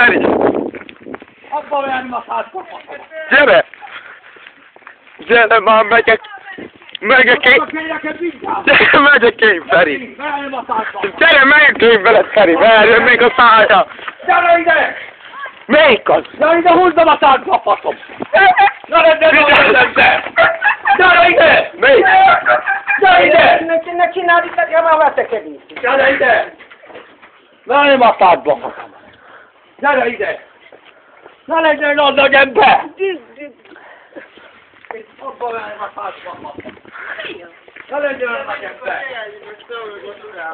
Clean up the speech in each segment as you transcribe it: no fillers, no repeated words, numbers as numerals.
Feri! Abba olyan masszázba. Gyere! Gyere, már megyek! Megyek én! Gyere, megyek én, Feri! Gyere, megyek én veled, Feri! Várj, még a szája! Gyere ide! Melyik az? Gyere ide, húzd a masszázba, faszom! Gyere ide! Gyere ide! Melyik? Gyere ide! Ne csinálj itt, ja már vetekedés. Gyere ide! Gyere masszázba, faszom! Gyere ide! Ne legyen az nagy ember! Abba olyan masszázba, faszom! Ne legyen az nagy ember!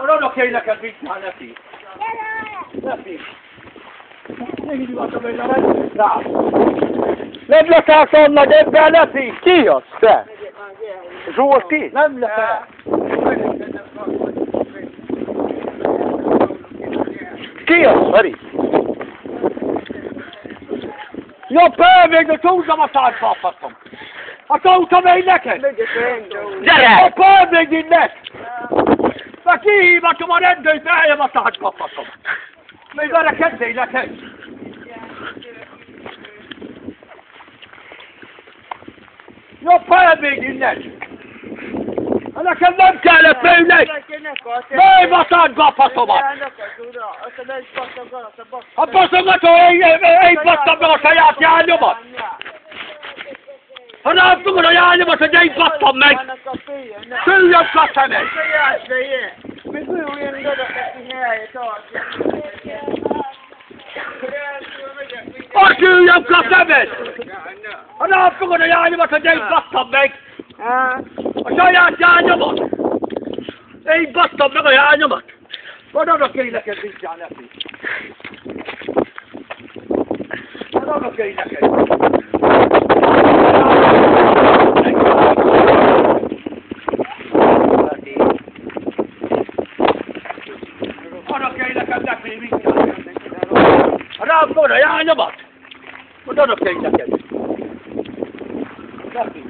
Oda kell neked viccál, ne fíj! Ne fíj! Még így voltam, hogy nem rá! Nem leszállsz a nagy ember, ne fíj! Ki az, te? Zsolti? Nem leszállsz! Ki az, Feri? Ja, pörvég, hogy húzzam a szárba, faszom! A szóta megy neked! Gyere! A pörvég innen! Már kihívatom a rendőrt, eljem a szárba, faszom! Még vele kezdjél neked! Ja, pörvég innen! Nekem nem kellett főnek! Menj a szárba, faszomat! A faszomat, én basztam meg a saját járnyomat! Ha nem tudod a járnyomat, hogy én basztam meg! Szüljön a szemed! Ha szüljön a szemed! Ha nem tudod a járnyomat, hogy én basztam meg! A saját járnyomat! Én basztam meg a járnyomat! Majd arra kell neked vigyál, Lefi! Majd arra kell neked! Arra kell neked, Lefi, vigyál! Ha rám fogod a járnyomat! Majd arra kell neked! Lefi!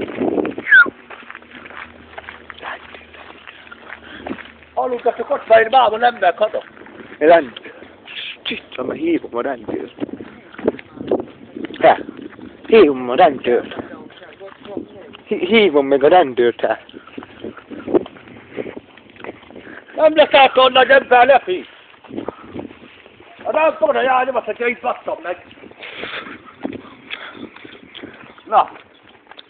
Aludtatok ott fején, bában ember kadok. Rendőr. Csicsa, mert hívom a rendőrt. Te, hívom a rendőrt. Hívom meg a rendőrt, te. Nem leszel olyan nagy ember, Lefi! Ha nem fogod a járnyomat, hogyha itt basztam meg. Na,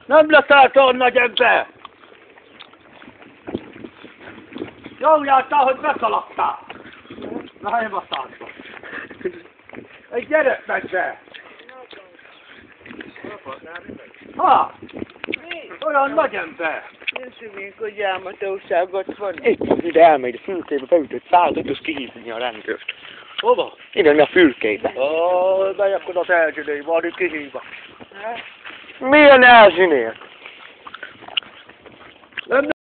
nem leszel olyan nagy ember! Jól jártál, hogy beszaladtál! Na, helyen a százba! Egy gyerek meg be! Ha! Olyan nagy ember! Nézzük, hogy álmatosságot van. Itt ide elmegy a fülkébe, beütött 105-ös kihívni a rendőrt. Hova? Ide a fülkébe. Ó, melyek oda az elzsinői, van itt kihívva. Milyen elzsinél?